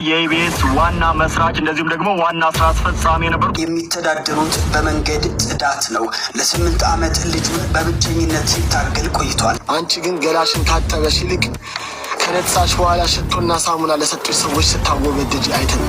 የኢቢኤስ ዋና መስራች እንደዚሁም ደግሞ ዋና ስራ አስፈጻሚ የነበሩት የሚተዳደሩት በመንገድ ጽዳት ነው። ለ8 ዓመት ልጁን በብቸኝነት ሲታገል ቆይቷል። አንቺ ግን ገላሽን ካጠበሽ ይልቅ ከነጻሽ በኋላ ሽቶና ሳሙና ለሰጡሽ ሰዎች ስታወበድጅ አይተን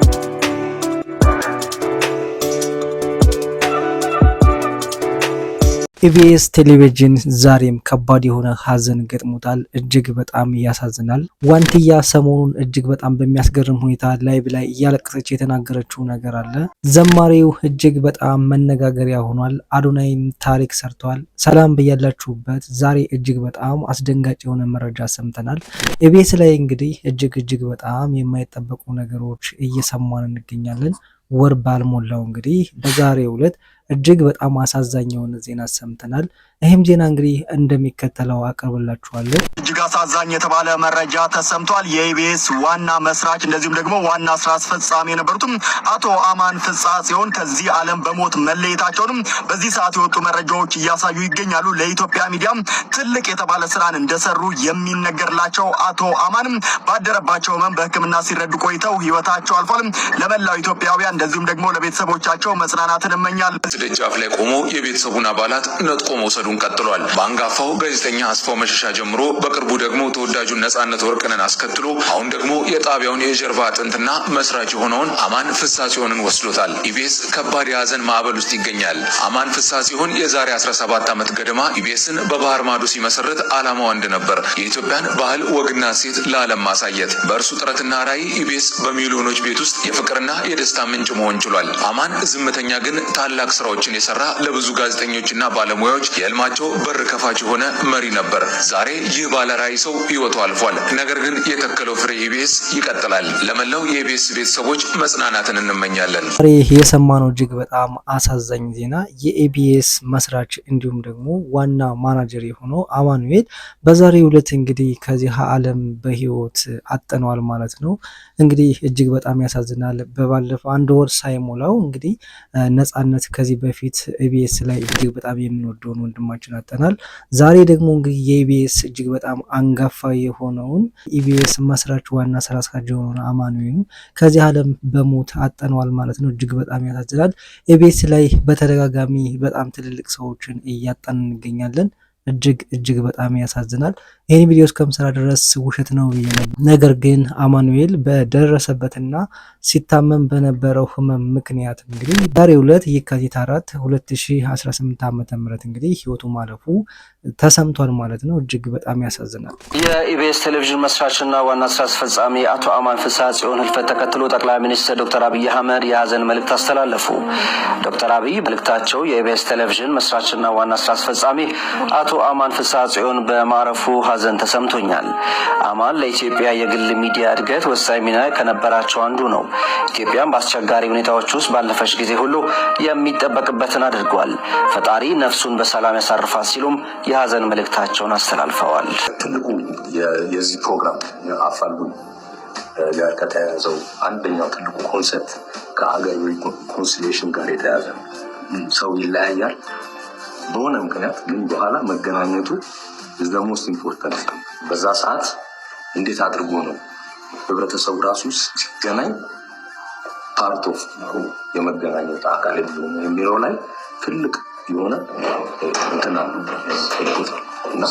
ኢቢኤስ ቴሌቪዥን ዛሬም ከባድ የሆነ ሀዘን ገጥሞታል። እጅግ በጣም ያሳዝናል። ዋንትያ ሰሞኑን እጅግ በጣም በሚያስገርም ሁኔታ ላይቭ ላይ እያለቀሰች የተናገረችው ነገር አለ። ዘማሪው እጅግ በጣም መነጋገሪያ ሆኗል። አዶናይም ታሪክ ሰርቷል። ሰላም በያላችሁበት። ዛሬ እጅግ በጣም አስደንጋጭ የሆነ መረጃ ሰምተናል። ኢቢኤስ ላይ እንግዲህ እጅግ በጣም የማይጠበቁ ነገሮች እየሰማን እንገኛለን። ወር ባልሞላው እንግዲህ በዛሬው ዕለት እጅግ በጣም አሳዛኝ የሆነ ዜና ሰምተናል። ይህም ዜና እንግዲህ እንደሚከተለው አቀርብላችኋለሁ። እጅግ አሳዛኝ የተባለ መረጃ ተሰምቷል። የኢቢኤስ ዋና መስራች እንደዚሁም ደግሞ ዋና ስራ አስፈጻሚ የነበሩትም አቶ አማን ፍስሐ ጽዮን ከዚህ ዓለም በሞት መለየታቸውንም በዚህ ሰዓት የወጡ መረጃዎች እያሳዩ ይገኛሉ። ለኢትዮጵያ ሚዲያም ትልቅ የተባለ ስራን እንደሰሩ የሚነገርላቸው አቶ አማንም ባደረባቸው ህመም በሕክምና ሲረዱ ቆይተው ህይወታቸው አልፏል። ለመላው ኢትዮጵያውያን እንደዚሁም ደግሞ ለቤተሰቦቻቸው መጽናናትን እመኛለሁ። ደጃፍ ላይ ቆሞ የቤተሰቡን አባላት ነጥቆ መውሰዱን ቀጥሏል። በአንጋፋው ጋዜጠኛ አስፋው መሸሻ ጀምሮ በቅርቡ ደግሞ ተወዳጁን ነጻነት ወርቅነህን አስከትሎ አሁን ደግሞ የጣቢያውን የጀርባ አጥንትና መስራች የሆነውን አማን ፍስሐ ጽዮንን ወስዶታል። ኢቢኤስ ከባድ የሀዘን ማዕበል ውስጥ ይገኛል። አማን ፍስሐ ጽዮን የዛሬ 17 ዓመት ገደማ ኢቢኤስን በባህር ማዶ ሲመሰረት ዓላማው አንድ ነበር፣ የኢትዮጵያን ባህል ወግና ሴት ለዓለም ማሳየት። በእርሱ ጥረትና ራዕይ ኢቢኤስ በሚሊዮኖች ቤት ውስጥ የፍቅርና የደስታ ምንጭ መሆን ችሏል። አማን ዝምተኛ ግን ታላቅ ስራዎችን የሰራ ለብዙ ጋዜጠኞችና ባለሙያዎች የህልማቸው በር ከፋች የሆነ መሪ ነበር። ዛሬ ይህ ባለራዕይ ሰው ህይወቱ አልፏል። ነገር ግን የተከለው ፍሬ ኢቢኤስ ይቀጥላል። ለመላው የኢቢኤስ ቤተሰቦች መጽናናትን እንመኛለን። ዛሬ የሰማነው እጅግ በጣም አሳዛኝ ዜና የኢቢኤስ መስራች እንዲሁም ደግሞ ዋና ማናጀር የሆነው አማኑኤል በዛሬው ዕለት እንግዲህ ከዚህ ዓለም በህይወት አጠነዋል ማለት ነው። እንግዲህ እጅግ በጣም ያሳዝናል። በባለፈው አንድ ወር ሳይሞላው እንግዲህ ነጻነት ከዚህ በፊት ኢቢኤስ ላይ እጅግ በጣም የምንወደውን ወንድማችን አጠናል። ዛሬ ደግሞ እንግዲህ የኢቢኤስ እጅግ በጣም አንጋፋ የሆነውን ኢቢኤስ መስራች ዋና ስራ አስኪያጅ የሆነውን አማኑኤል ከዚህ ዓለም በሞት አጠነዋል ማለት ነው። እጅግ በጣም ያሳዝናል። ኢቢኤስ ላይ በተደጋጋሚ በጣም ትልልቅ ሰዎችን እያጣን እንገኛለን። እጅግ በጣም ያሳዝናል። ይህን ቪዲዮ እስከምሰራ ድረስ ውሸት ነው ብዬ ነበር። ነገር ግን አማኑኤል በደረሰበትና ሲታመም በነበረው ህመም ምክንያት እንግዲህ ዛሬው ዕለት የካቲት 4 2018 ዓ.ም እንግዲህ ህይወቱ ማለፉ ተሰምቷል ማለት ነው። እጅግ በጣም ያሳዝናል። የኢቢኤስ ቴሌቪዥን መስራችና ዋና ስራ አስፈጻሚ አቶ አማን ፍስሐ ጽዮን ህልፈት ተከትሎ ጠቅላይ ሚኒስትር ዶክተር አብይ አህመድ የሀዘን መልእክት አስተላለፉ። ዶክተር አብይ መልእክታቸው የኢቢኤስ ቴሌቪዥን መስራችና ዋና ስራ አስፈጻሚ አቶ አማን ፍስሐ ጽዮን በማረፉ ሀዘን ተሰምቶኛል። አማን ለኢትዮጵያ የግል ሚዲያ እድገት ወሳኝ ሚና ከነበራቸው አንዱ ነው። ኢትዮጵያን በአስቸጋሪ ሁኔታዎች ውስጥ ባለፈች ጊዜ ሁሉ የሚጠበቅበትን አድርጓል። ፈጣሪ ነፍሱን በሰላም ያሳርፋት ሲሉም የሀዘን መልእክታቸውን አስተላልፈዋል። ትልቁ የዚህ ፕሮግራም አፋልጉኝ ጋር ከተያያዘው አንደኛው ትልቁ ኮንሰፕት ከሀገር ሪኮንሲሊዬሽን ጋር የተያያዘ ሰው ይለያያል በሆነ ምክንያት ግን በኋላ መገናኘቱ is the most important። በዛ ሰዓት እንዴት አድርጎ ነው ህብረተሰቡ ራሱ ሲገናኝ ፓርት ኦፍ የመገናኘት አካል የሚለው ላይ ትልቅ የሆነ እንትና እና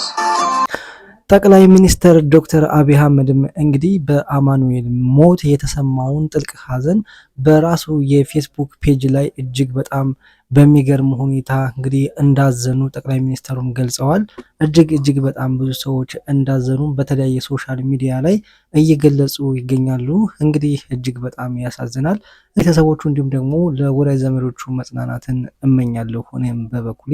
ጠቅላይ ሚኒስትር ዶክተር አብይ አህመድም እንግዲህ በአማኑኤል ሞት የተሰማውን ጥልቅ ሀዘን በራሱ የፌስቡክ ፔጅ ላይ እጅግ በጣም በሚገርም ሁኔታ እንግዲህ እንዳዘኑ ጠቅላይ ሚኒስትሩም ገልጸዋል። እጅግ በጣም ብዙ ሰዎች እንዳዘኑ በተለያየ ሶሻል ሚዲያ ላይ እየገለጹ ይገኛሉ። እንግዲህ እጅግ በጣም ያሳዝናል። ቤተሰቦቹ እንዲሁም ደግሞ ለወዳጅ ዘመዶቹ መጽናናትን እመኛለሁ። እኔም በበኩሌ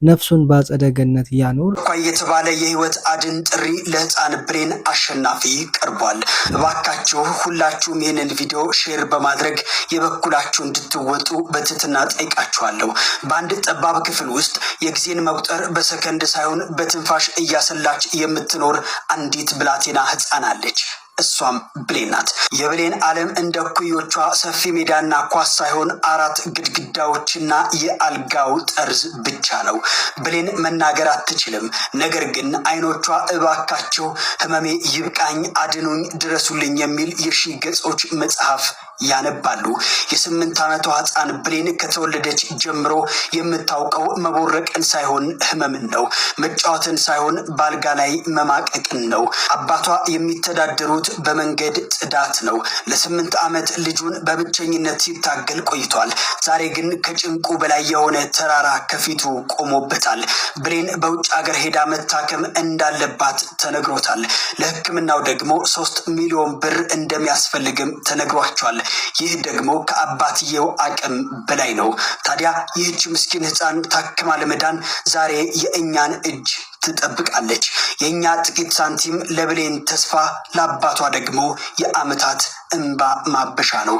ነፍሱን በአጸደ ገነት ያኑር። የተባለ የህይወት አድን ጥሪ ለህፃን ብሌን አሸናፊ ቀርቧል። እባካችሁ ሁላችሁም ይህንን ቪዲዮ ሼር በማድረግ የበኩላችሁ እንድትወጡ በትህትና ጠይቃችኋለሁ። በአንድ ጠባብ ክፍል ውስጥ የጊዜን መቁጠር በሰከንድ ሳይሆን በትንፋሽ እያሰላች የምትኖር አንዲት ብላቴና ህፃን አለች። እሷም ብሌን ናት። የብሌን ዓለም እንደ ኩዮቿ ሰፊ ሜዳና ኳስ ሳይሆን 4 ግድግዳዎችና የአልጋው ጠርዝ ብቻ ነው። ብሌን መናገር አትችልም። ነገር ግን አይኖቿ እባካቸው ህመሜ ይብቃኝ፣ አድኑኝ፣ ድረሱልኝ የሚል የ1000 ገጾች መጽሐፍ ያነባሉ። የ8 ዓመቷ ህፃን ብሌን ከተወለደች ጀምሮ የምታውቀው መቦረቅን ሳይሆን ህመምን ነው። መጫወትን ሳይሆን ባልጋ ላይ መማቀቅን ነው። አባቷ የሚተዳደሩት በመንገድ ጽዳት ነው። ለ8 ዓመት ልጁን በብቸኝነት ሲታገል ቆይቷል። ዛሬ ግን ከጭንቁ በላይ የሆነ ተራራ ከፊቱ ቆሞበታል። ብሌን በውጭ ሀገር ሄዳ መታከም እንዳለባት ተነግሮታል። ለሕክምናው ደግሞ 3 ሚሊዮን ብር እንደሚያስፈልግም ተነግሯቸዋል። ይህ ደግሞ ከአባትየው አቅም በላይ ነው። ታዲያ ይህች ምስኪን ህፃን ታክማ ለመዳን ዛሬ የእኛን እጅ ትጠብቃለች። የእኛ ጥቂት ሳንቲም ለብሌን ተስፋ፣ ለአባቷ ደግሞ የዓመታት እንባ ማበሻ ነው።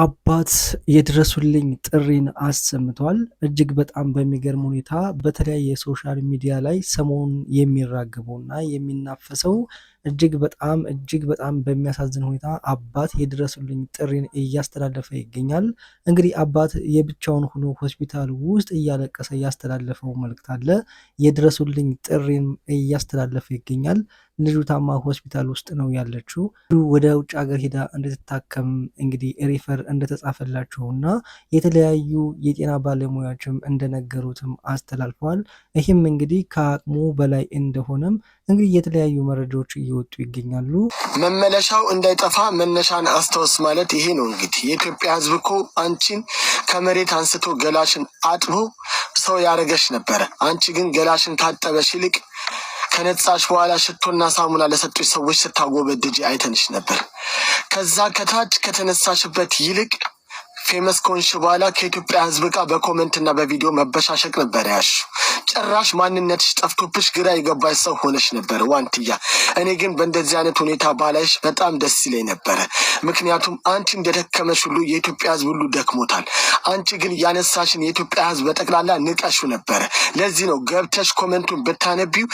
አባት የድረሱልኝ ጥሪን አሰምቷል። እጅግ በጣም በሚገርም ሁኔታ በተለያየ የሶሻል ሚዲያ ላይ ሰሞኑን የሚራገበውና የሚናፈሰው እጅግ በጣም በሚያሳዝን ሁኔታ አባት የድረሱልኝ ጥሪን እያስተላለፈ ይገኛል። እንግዲህ አባት የብቻውን ሆኖ ሆስፒታል ውስጥ እያለቀሰ እያስተላለፈው መልእክት አለ። የድረሱልኝ ጥሪን እያስተላለፈ ይገኛል። ልጁ ታማ ሆስፒታል ውስጥ ነው ያለችው። ወደ ውጭ ሀገር ሄዳ እንድትታከም እንግዲህ ሪፈር እንደተጻፈላቸውና የተለያዩ የጤና ባለሙያዎችም እንደነገሩትም አስተላልፈዋል። ይህም እንግዲህ ከአቅሙ በላይ እንደሆነም እንግዲህ የተለያዩ መረጃዎች እየወጡ ይገኛሉ። መመለሻው እንዳይጠፋ መነሻን አስታውስ ማለት ይሄ ነው። እንግዲህ የኢትዮጵያ ሕዝብ እኮ አንቺን ከመሬት አንስቶ ገላሽን አጥቦ ሰው ያረገሽ ነበረ። አንቺ ግን ገላሽን ካጠበሽ ይልቅ ከነጻሽ በኋላ ሽቶና ሳሙና ለሰጡሽ ሰዎች ስታጎበድጂ አይተንሽ ነበር። ከዛ ከታች ከተነሳሽበት ይልቅ ፌመስ ኮንሽ በኋላ ከኢትዮጵያ ሕዝብ ጋር በኮሜንትና በቪዲዮ መበሻሸቅ ነበር ያሽ። ጭራሽ ማንነትሽ ጠፍቶብሽ ግራ የገባሽ ሰው ሆነሽ ነበር ዋንትያ። እኔ ግን በእንደዚህ አይነት ሁኔታ ባላይሽ በጣም ደስ ይለኝ ነበረ። ምክንያቱም አንቺ እንደደከመሽ ሁሉ የኢትዮጵያ ሕዝብ ሁሉ ደክሞታል። አንቺ ግን ያነሳሽን የኢትዮጵያ ሕዝብ በጠቅላላ ንቀሹ ነበረ። ለዚህ ነው ገብተሽ ኮሜንቱን ብታነቢው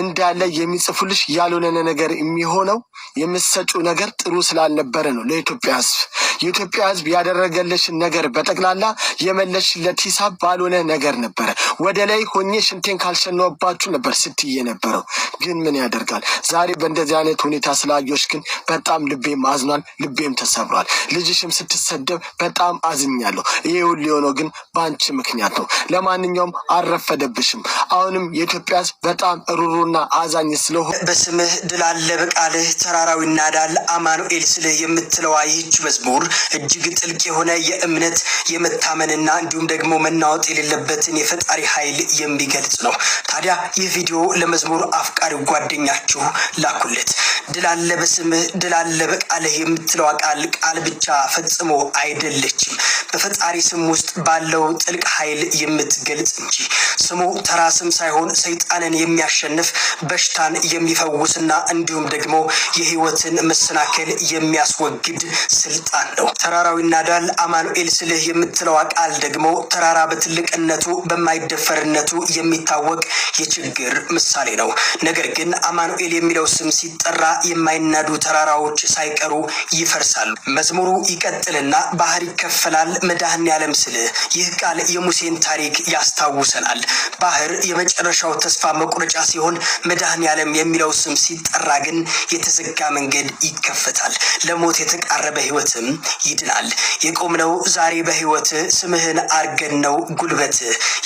እንዳለ የሚጽፉልሽ ያልሆነ ነገር የሚሆነው የምትሰጪው ነገር ጥሩ ስላልነበረ ነው። ለኢትዮጵያ ሕዝብ የኢትዮጵያ ሕዝብ ያደረገልሽን ነገር በጠቅላላ የመለሽለት ሂሳብ ባልሆነ ነገር ነበረ። ወደ ላይ ሆኜ ሽንቴን ካልሸነውባችሁ ነበር ስትይ የነበረው። ግን ምን ያደርጋል ዛሬ በእንደዚህ አይነት ሁኔታ ስላየሽ ግን በጣም ልቤም አዝኗል፣ ልቤም ተሰብሯል። ልጅሽም ስትሰደብ በጣም አዝኛለሁ። ይሄ ሁሉ የሆነው ግን በአንቺ ምክንያት ነው። ለማንኛውም አልረፈደብሽም። አሁንም የኢትዮጵያ ሕዝብ በጣም ሩሩና አዛኝ ስለሆነ በስምህ ድል አለ በቃልህ ተራራው ይናዳል አማኑኤል ስልህ የምትለዋ ይህች መዝሙር እጅግ ጥልቅ የሆነ የእምነት የመታመንና እንዲሁም ደግሞ መናወጥ የሌለበትን የፈጣሪ ኃይል የሚገልጽ ነው። ታዲያ ይህ ቪዲዮ ለመዝሙር አፍቃሪ ጓደኛችሁ ላኩለት። ድል አለ በስምህ ድል አለ በቃልህ የምትለዋ ቃል ብቻ ፈጽሞ አይደለችም፣ በፈጣሪ ስም ውስጥ ባለው ጥልቅ ኃይል የምትገልጽ እንጂ። ስሙ ተራ ስም ሳይሆን ሰይጣንን የሚያሸንፍ በሽታን የሚፈውስና እንዲሁም ደግሞ የህይወትን መሰናከል የሚያስወግድ ስልጣን ነው። ተራራው ይናዳል አማኑኤል ስልህ የምትለዋ ቃል ደግሞ ተራራ በትልቅነቱ በማይደፈርነቱ የሚታወቅ የችግር ምሳሌ ነው። ነገር ግን አማኑኤል የሚለው ስም ሲጠራ የማይናዱ ተራራዎች ሳይቀሩ ይፈርሳሉ። መዝሙሩ ይቀጥልና ባህር ይከፈላል መድኃኔዓለም ስልህ። ይህ ቃል የሙሴን ታሪክ ያስታውሰናል። ባህር የመጨረሻው ተስፋ መቁረጫ ሲሆን መድኃኔዓለም የሚለው ስም ሲጠራ ግን የተዘጋ መንገድ ይከፈታል፣ ለሞት የተቃረበ ህይወትም ይድናል። የቆምነው ዛሬ በህይወት ስምህን አርገን ነው ጉልበት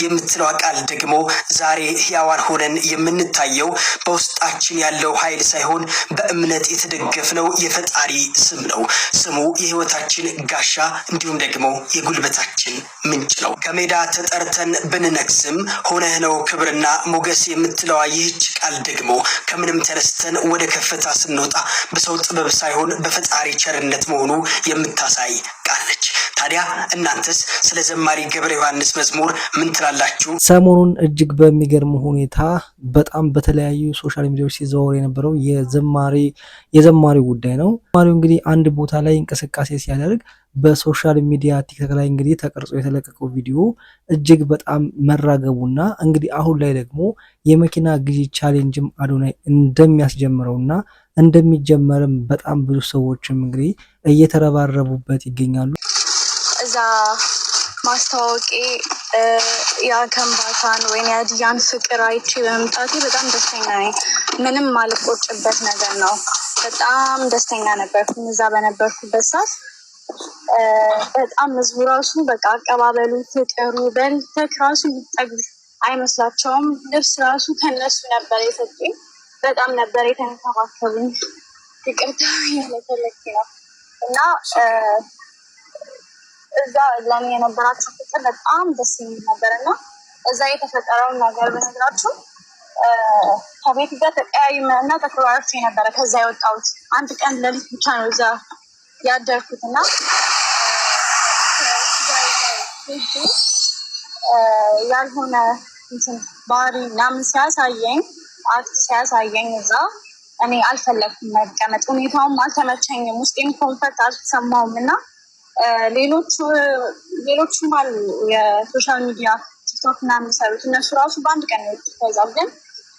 የምትለው ቃል ደግሞ ዛሬ ሕያዋን ሆነን የምንታየው በውስጣችን ያለው ኃይል ሳይሆን በእምነት የተደገፍነው የፈጣሪ ስም ነው። ስሙ የህይወታችን ጋሻ እንዲሁም ደግሞ የጉልበታችን ምንጭ ነው። ከሜዳ ተጠርተን ብንነግስም ሆነህ ነው ክብርና ሞገስ የምትለዋ ይህች ቃል ደግሞ ከምንም ተነስተን ወደ ከፍታ ስንወጣ በሰው ጥበብ ሳይሆን በፈጣሪ ቸርነት መሆኑ የምታሳይ ቃል ነች። ታዲያ እናንተስ ስለ ዘማሪ ገብረ ዮሐንስ መዝሙር ምን ትላላችሁ? ሰሞኑን እጅግ በሚገርም ሁኔታ በጣም በተለያዩ ሶሻል ሚዲያዎች ሲዘዋወር የነበረው የዘማሪው ጉዳይ ነው። ዘማሪው እንግዲህ አንድ ቦታ ላይ እንቅስቃሴ ሲያደርግ በሶሻል ሚዲያ ቲክቶክ ላይ እንግዲህ ተቀርጾ የተለቀቀው ቪዲዮ እጅግ በጣም መራገቡና እንግዲህ አሁን ላይ ደግሞ የመኪና ግዢ ቻሌንጅም አዶናይ እንደሚያስጀምረውና እንደሚጀመርም በጣም ብዙ ሰዎችም እንግዲህ እየተረባረቡበት ይገኛሉ። እዛ ማስታወቂ የከምባታን ወይም የሀዲያን ፍቅር አይቼ በመምጣቴ በጣም ደስተኛ ነኝ። ምንም ማልቆጭበት ነገር ነው። በጣም ደስተኛ ነበርኩኝ እዛ በነበርኩበት ሰዓት። በጣም ህዝቡ ራሱ በቃ አቀባበሉ፣ ፍቅሩ በልተክ ራሱ ሊጠግብ አይመስላቸውም። ልብስ ራሱ ከነሱ ነበር የሰጡኝ። በጣም ነበር የተንከባከቡኝ። ይቅርታ ያለተለክ ነው እና እዛ ለኔ የነበራቸው ፍቅር በጣም ደስ የሚል ነበር እና እዛ የተፈጠረውን ነገር በነገራችሁ ከቤት ጋር ተቀያይመና ተከባብቼ ነበረ። ከዛ የወጣሁት አንድ ቀን ሌሊት ብቻ ነው እዛ ያደርኩት እና ያልሆነ ባህሪ ምናምን ሲያሳየኝ አክት ሲያሳየኝ እዛ እኔ አልፈለግኩም መቀመጥ። ሁኔታውም አልተመቸኝም፣ ውስጤም ኮንፈርት አልተሰማውም እና ሌሎቹም አሉ የሶሻል ሚዲያ ቲክቶክ ምናምን የሚሰሩት እነሱ ራሱ በአንድ ቀን ነው ይተዛል። ግን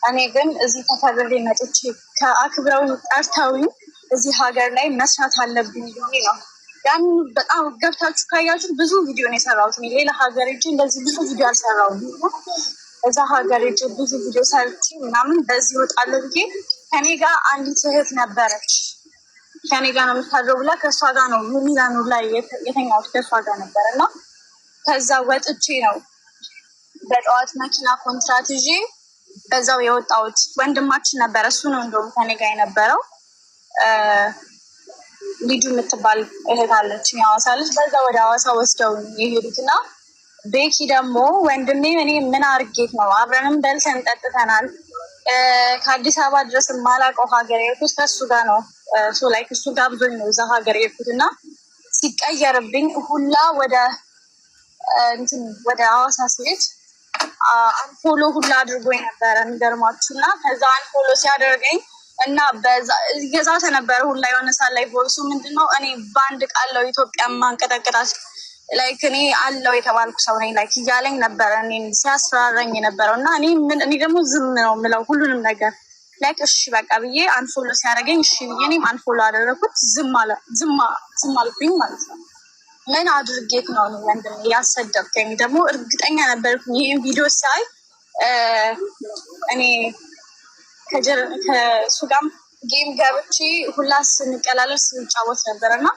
እኔ ግን እዚህ ተከብሬ መጥቼ ከአክብረው ጠርተውኝ እዚህ ሀገር ላይ መስራት አለብኝ ብዬ ነው። ያን በጣም ገብታችሁ ካያችሁ ብዙ ቪዲዮ ነው የሰራሁት። ሌላ ሀገር ሄጄ እንደዚህ ብዙ ቪዲዮ አልሰራሁም። እዛ ሀገር ሄጄ ብዙ ቪዲዮ ሰርቼ ምናምን በዚህ እወጣለሁ ብዬ ከኔ ጋር አንዲት እህት ነበረች። ከኔ ጋር ነው የምታድረው ብላ ከእሷ ጋር ነው ሚላኑ ላይ የተኛሁት ከእሷ ጋር ነበር እና ከዛ ወጥቼ ነው በጠዋት መኪና ኮንትራት ይዤ በዛው የወጣሁት። ወንድማችን ነበረ፣ እሱ ነው እንደውም ከኔ ጋር የነበረው። ልጁ የምትባል እህት አለች፣ የሐዋሳ ልጅ። በዛ ወደ ሐዋሳ ወስደው የሄዱት እና ቤኪ ደግሞ ወንድሜ እኔ ምን አርጌት ነው አብረንም በልተን ጠጥተናል። ከአዲስ አበባ ድረስ የማላውቀው ሀገር የሄድኩት ከእሱ ጋር ነው። ላይ እሱ ጋር ብዙኝ ነው እዛ ሀገር የሄድኩት እና ሲቀየርብኝ ሁላ ወደ ሐዋሳ ሲሄድ አንፎሎ ሁላ አድርጎኝ ነበረ የሚገርማችሁ። እና ከዛ አንፎሎ ሲያደርገኝ እና እየዛተ ነበረ ሁላ የሆነ ሰዓት ላይ ቮይሱ ምንድነው እኔ በአንድ ቃለው ኢትዮጵያ ማንቀጠቅጣት ላይክ እኔ አለው የተባልኩ ሰው ነኝ ላይክ እያለኝ ነበረ እኔን ሲያስፈራረኝ የነበረው። እና እኔ ደግሞ ዝም ነው የምለው ሁሉንም ነገር ላይክ እሺ በቃ ብዬ አንፎሎ ሲያደርገኝ እሺ ብዬ እኔም አንፎሎ አደረኩት። ዝም አልኩኝ ማለት ነው። ምን አድርጌት ነው ወንድሜ ያሰደብከኝ? ደግሞ እርግጠኛ ነበርኩኝ ይህን ቪዲዮ ሳይ እኔ ከእሱ ጋርም ጌም ገብቼ ሁላ ስንቀላለድ ስንጫወት ነበር እና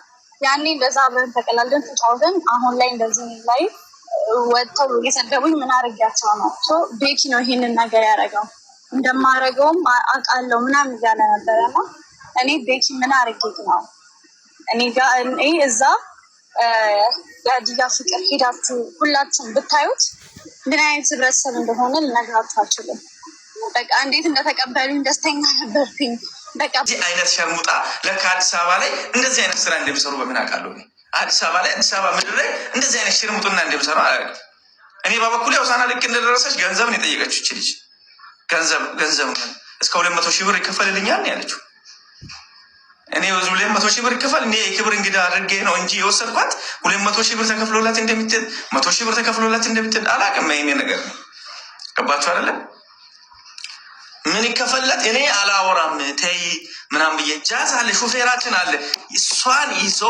ያኔ እንደዛ አብረን ተቀላልደን ተጫወተን አሁን ላይ እንደዚህ ላይ ወጥተው እየሰደቡኝ ምን አድርጊያቸው ነው? ቤኪ ነው ይሄንን ነገር ያደረገው። እንደማደርገውም አውቃለሁ ምናምን እያለ ነበረ እና እኔ ቤኪ ምን አድርጌት ነው እኔ እዛ የሀዲያ ፍቅር ሄዳችሁ ሁላችሁም ብታዩት ምን አይነት ህብረተሰብ እንደሆነ ልነግራችሁ አልችልም። በቃ እንዴት እንደተቀበሉኝ ደስተኛ ነበርኩኝ። በቃ እዚህ አይነት ሸርሙጣ ለካ አዲስ አበባ ላይ እንደዚህ አይነት ስራ እንደሚሰሩ በምን አውቃለሁ? አዲስ አበባ ምድር ላይ እንደዚህ አይነት ሽርሙጥና እንደሚሰሩ አላውቅም። እኔ በበኩሌ ሆሳና ልክ እንደደረሰች ገንዘብን የጠየቀችው ይች ልጅ ገንዘብ እስከ 200 ሺህ ብር ይከፈልልኛል ያለችው። እኔ 200 ሺህ ብር ይከፈል እኔ የክብር እንግዳ አድርጌ ነው እንጂ የወሰድኳት 200 ሺህ ብር ተከፍሎላት እንደምትል 100 ሺህ ብር ተከፍሎላት እንደምትል አላውቅም። ይሄ ነገር ነው። ገባችሁ አይደለም? ምን ይከፈላት እኔ አላወራም። ተይ ምናምን ብዬ ጃዝ አለ ሹፌራችን አለ እሷን ይዞ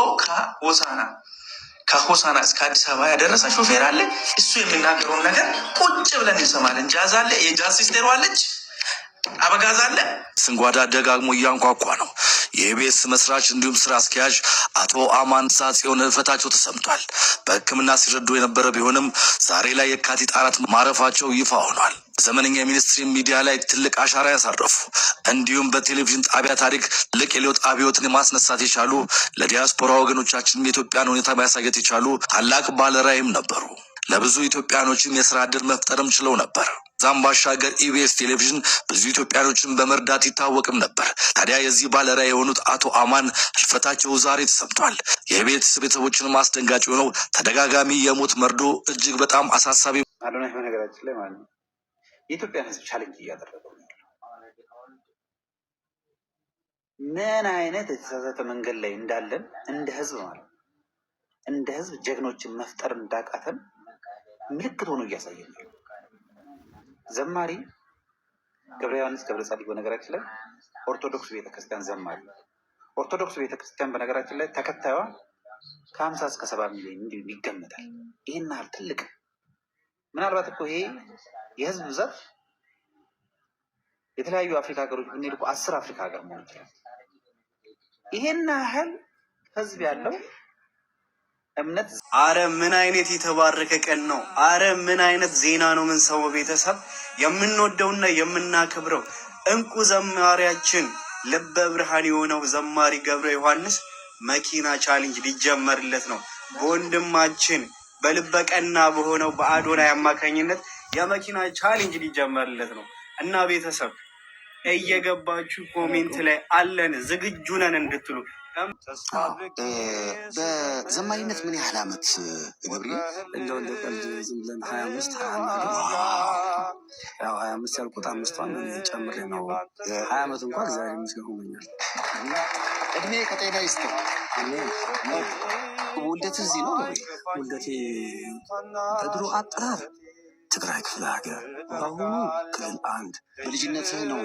ከሆሳና እስከ አዲስ አበባ ያደረሰ ሹፌር አለ። እሱ የሚናገረውን ነገር ቁጭ ብለን እንሰማለን። ጃዝ አለ፣ የጃዝ ሲስቴሩ አለች፣ አበጋዝ አለ። ስንጓዳ ደጋግሞ እያንኳኳ ነው። የኢቢኤስ መስራች እንዲሁም ስራ አስኪያጅ አቶ አማን ፍሳጽዮን ህልፈታቸው ተሰምቷል። በሕክምና ሲረዱ የነበረ ቢሆንም ዛሬ ላይ የካቲት 4 ማረፋቸው ይፋ ሆኗል። ዘመነኛ የሚኒስትሪ ሚዲያ ላይ ትልቅ አሻራ ያሳረፉ እንዲሁም በቴሌቪዥን ጣቢያ ታሪክ ትልቅ የለውጥ አብዮትን ማስነሳት የቻሉ ለዲያስፖራ ወገኖቻችን የኢትዮጵያን ሁኔታ ማሳየት የቻሉ ታላቅ ባለራዕይም ነበሩ። ለብዙ ኢትዮጵያኖችም የስራ ዕድል መፍጠርም ችለው ነበር። ዛም ባሻገር ኢቢኤስ ቴሌቪዥን ብዙ ኢትዮጵያኖችን በመርዳት ይታወቅም ነበር። ታዲያ የዚህ ባለራዕይ የሆኑት አቶ አማን ህልፈታቸው ዛሬ ተሰምቷል። የኢቢኤስ ቤተሰቦችን አስደንጋጭ የሆነው ተደጋጋሚ የሞት መርዶ እጅግ በጣም አሳሳቢ አዶናይ በነገራችን ላይ ማለት ነው የኢትዮጵያን ህዝብ ቻሌንጅ እያደረገው ነው። ምን አይነት የተሳሳተ መንገድ ላይ እንዳለን እንደ ህዝብ ማለት እንደ ህዝብ ጀግኖችን መፍጠር እንዳቃተን ምልክት ሆኖ እያሳየን ነው። ዘማሪ ገብረ ዮሐንስ ገብረ ጻዲቅ በነገራችን ላይ ኦርቶዶክስ ቤተክርስቲያን ዘማሪ፣ ኦርቶዶክስ ቤተክርስቲያን በነገራችን ላይ ተከታዩዋ ከ50 እስከ 70 ሚሊዮን እንዲሁ ይገመታል። ይህን ያህል ትልቅ ምናልባት እኮ ይሄ የህዝብ ብዛት የተለያዩ አፍሪካ ሀገሮች ብንሄድ እኮ 10 አፍሪካ ሀገር መሆን ይችላል። ይሄን ያህል ህዝብ ያለው እምነት። አረ ምን አይነት የተባረከ ቀን ነው! አረ ምን አይነት ዜና ነው! ምን ሰው ቤተሰብ የምንወደውና የምናከብረው እንቁ ዘማሪያችን ልበ ብርሃን የሆነው ዘማሪ ገብረ ዮሐንስ መኪና ቻሌንጅ ሊጀመርለት ነው። በወንድማችን በልበቀና በሆነው በአዶናይ አማካኝነት የመኪና ቻሌንጅ ሊጀመርለት ነው እና ቤተሰብ እየገባችሁ ኮሜንት ላይ አለን ዝግጁ ነን እንድትሉ። በዘማሪነት ምን ያህል አመት ገብሬ? እንደው እንደ ቀልድ ዝም ብለን 25 ያልኩት 5 ጨምሬ ነው 20 አመት እንኳን ዛሬ ምስገሆኛል። እድሜ ከጤና ይስጥ። ውልደት እዚህ ነው ገብሬ? ውልደቴ በድሮ አጠራር ትግራይ ክፍለ ሀገር፣ በአሁኑ ክልል 1። በልጅነትህ ነው?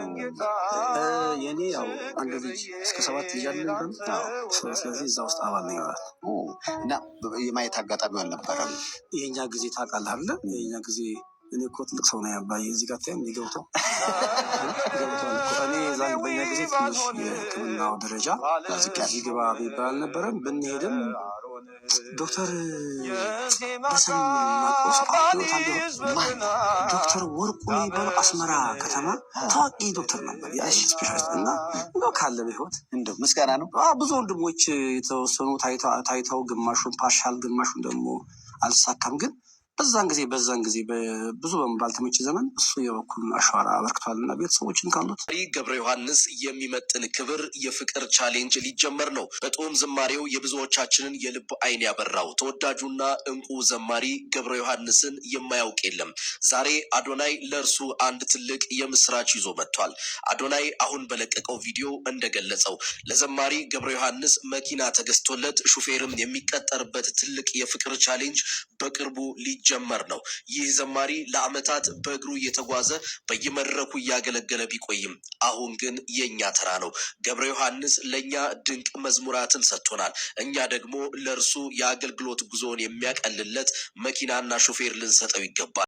የኔ ያው አንድ ልጅ እስከ 7 ልጅ አለን። ስለዚህ እዛ ውስጥ አባል ነው ይሆናል እና የማየት አጋጣሚ አልነበረም። የኛ ጊዜ ታውቃለህ አለ የኛ ጊዜ እኔ እኮ ትልቅ ሰው ነው ያባዬ እዚህ ጋር ታይም ሊገብተው እኔ ዛን በኛ ጊዜ ትንሽ የሕክምናው ደረጃ ይግባ ቢባል አልነበረም። ብንሄድም ዶክተር በስም ማቆስ ዶክተር ወርቁ የሚባለው አስመራ ከተማ ታዋቂ ዶክተር ነበር፣ የአይሽ ስፔሻሊስት እና ካለ በህይወት እንደው ምስጋና ነው። ብዙ ወንድሞች የተወሰኑ ታይተው ግማሹን ፓርሻል ግማሹን ደግሞ አልሳካም። ግን በዛን ጊዜ ብዙ ባልተመቸ ዘመን እሱ የበኩሉን አሻራ አበርክቷልና ቤተሰቦችን ካሉት ገብረ ዮሐንስ የሚመጥን ክብር የፍቅር ቻሌንጅ ሊጀመር ነው። በጦም ዝማሬው የብዙዎቻችንን የልብ አይን ያበራው ተወዳጁና እንቁ ዘማሪ ገብረ ዮሐንስን የማያውቅ የለም። ዛሬ አዶናይ ለእርሱ አንድ ትልቅ የምስራች ይዞ መጥቷል። አዶናይ አሁን በለቀቀው ቪዲዮ እንደገለጸው ለዘማሪ ገብረ ዮሐንስ መኪና ተገዝቶለት ሹፌርም የሚቀጠርበት ትልቅ የፍቅር ቻሌንጅ በቅርቡ ሊጀመር ነው። ይህ ዘማሪ ለዓመታት በእግሩ እየተጓዘ በየመድረኩ እያገለገለ ቢቆይም አሁን ግን የኛ ተራ ነው። ገብረ ዮሐንስ ለኛ ድንቅ መዝሙራትን ሰጥቶናል። እኛ ደግሞ ለእርሱ የአገልግሎት ጉዞውን የሚያቀልለት መኪናና ሹፌር ልንሰጠው ይገባል።